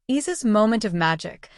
Ease's moment of magic.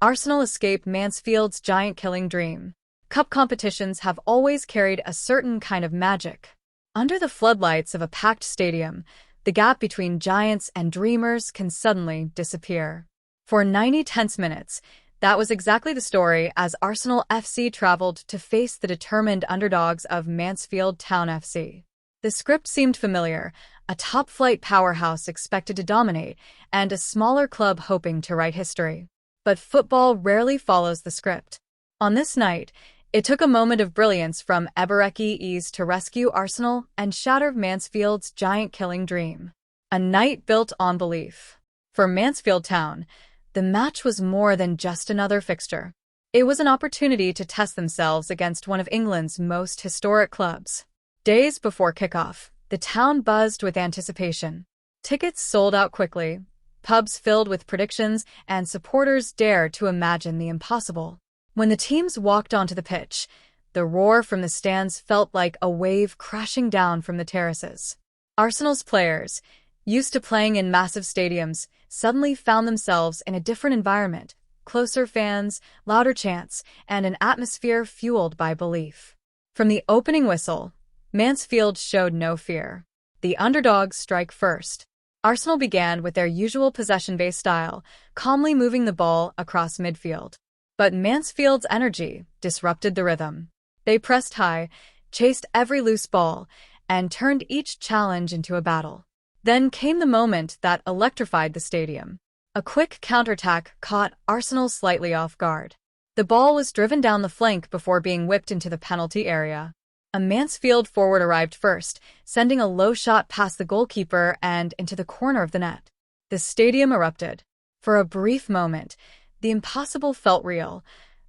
Arsenal escape Mansfield's giant-killing dream. Cup competitions have always carried a certain kind of magic. Under the floodlights of a packed stadium, the gap between giants and dreamers can suddenly disappear. For 90 tense minutes, that was exactly the story as Arsenal FC traveled to face the determined underdogs of Mansfield Town FC. The script seemed familiar, a top-flight powerhouse expected to dominate, and a smaller club hoping to write history. But football rarely follows the script. On this night, it took a moment of brilliance from Ebereki Eze to rescue Arsenal and shatter Mansfield's giant-killing dream. A night built on belief. For Mansfield Town, the match was more than just another fixture. It was an opportunity to test themselves against one of England's most historic clubs. Days before kickoff, the town buzzed with anticipation. Tickets sold out quickly, pubs filled with predictions, and supporters dared to imagine the impossible. When the teams walked onto the pitch, the roar from the stands felt like a wave crashing down from the terraces. Arsenal's players, used to playing in massive stadiums, suddenly found themselves in a different environment, closer fans, louder chants, and an atmosphere fueled by belief. From the opening whistle, Mansfield showed no fear. The underdogs strike first. Arsenal began with their usual possession-based style, calmly moving the ball across midfield. But Mansfield's energy disrupted the rhythm. They pressed high, chased every loose ball, and turned each challenge into a battle. Then came the moment that electrified the stadium. A quick counterattack caught Arsenal slightly off guard. The ball was driven down the flank before being whipped into the penalty area. A Mansfield forward arrived first, sending a low shot past the goalkeeper and into the corner of the net. The stadium erupted. For a brief moment, the impossible felt real.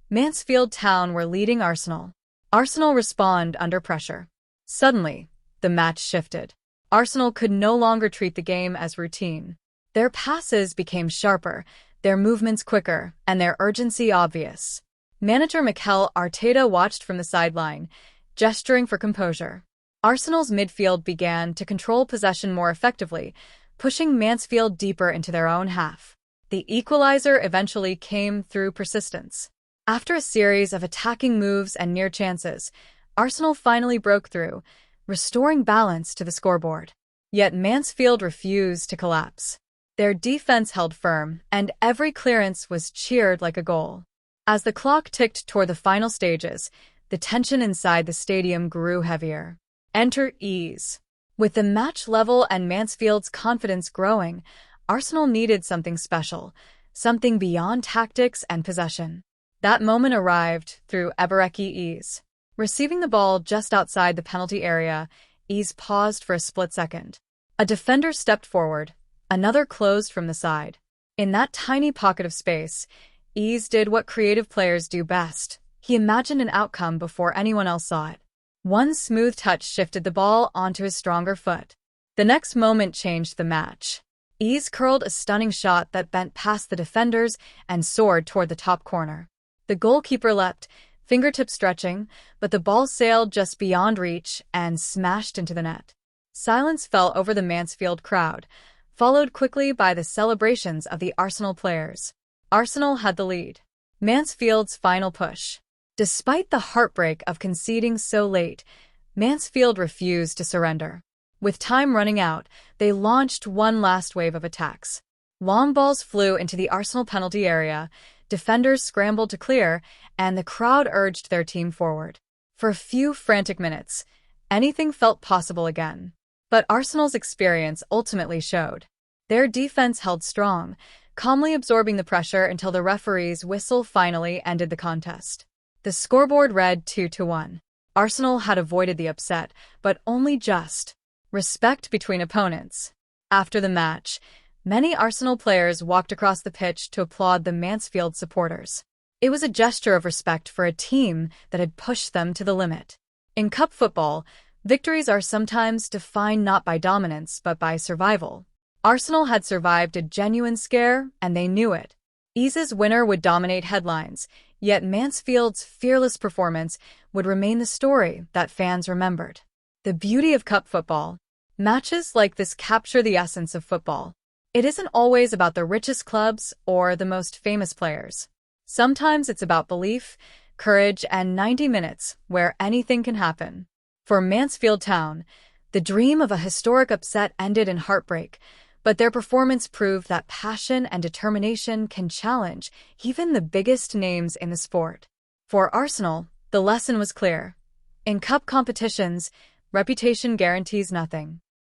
Mansfield Town were leading Arsenal. Arsenal responded under pressure. Suddenly, the match shifted. Arsenal could no longer treat the game as routine. Their passes became sharper, their movements quicker, and their urgency obvious. Manager Mikel Arteta watched from the sideline, gesturing for composure. Arsenal's midfield began to control possession more effectively, pushing Mansfield deeper into their own half. The equalizer eventually came through persistence. After a series of attacking moves and near chances, Arsenal finally broke through, restoring balance to the scoreboard. Yet Mansfield refused to collapse. Their defense held firm, and every clearance was cheered like a goal. As the clock ticked toward the final stages, the tension inside the stadium grew heavier. Enter Eze. With the match level and Mansfield's confidence growing, Arsenal needed something special, something beyond tactics and possession. That moment arrived through Ebereki Eze. Receiving the ball just outside the penalty area, Eze paused for a split second. A defender stepped forward, another closed from the side. In that tiny pocket of space, Eze did what creative players do best. He imagined an outcome before anyone else saw it. One smooth touch shifted the ball onto his stronger foot. The next moment changed the match. Eze curled a stunning shot that bent past the defenders and soared toward the top corner. The goalkeeper leapt, fingertips stretching, but the ball sailed just beyond reach and smashed into the net. Silence fell over the Mansfield crowd, followed quickly by the celebrations of the Arsenal players. Arsenal had the lead. Mansfield's final push. Despite the heartbreak of conceding so late, Mansfield refused to surrender. With time running out, they launched one last wave of attacks. Long balls flew into the Arsenal penalty area, defenders scrambled to clear, and the crowd urged their team forward. For a few frantic minutes, anything felt possible again. But Arsenal's experience ultimately showed. Their defense held strong, calmly absorbing the pressure until the referee's whistle finally ended the contest. The scoreboard read 2-1. Arsenal had avoided the upset, but only just. Respect between opponents. After the match, many Arsenal players walked across the pitch to applaud the Mansfield supporters. It was a gesture of respect for a team that had pushed them to the limit. In cup football, victories are sometimes defined not by dominance but by survival. Arsenal had survived a genuine scare, and they knew it. Eze's winner would dominate headlines, yet Mansfield's fearless performance would remain the story that fans remembered. The beauty of cup football. Matches like this capture the essence of football. It isn't always about the richest clubs or the most famous players. Sometimes it's about belief, courage, and 90 minutes where anything can happen. For Mansfield Town, the dream of a historic upset ended in heartbreak, but their performance proved that passion and determination can challenge even the biggest names in the sport. For Arsenal, the lesson was clear. In cup competitions, reputation guarantees nothing.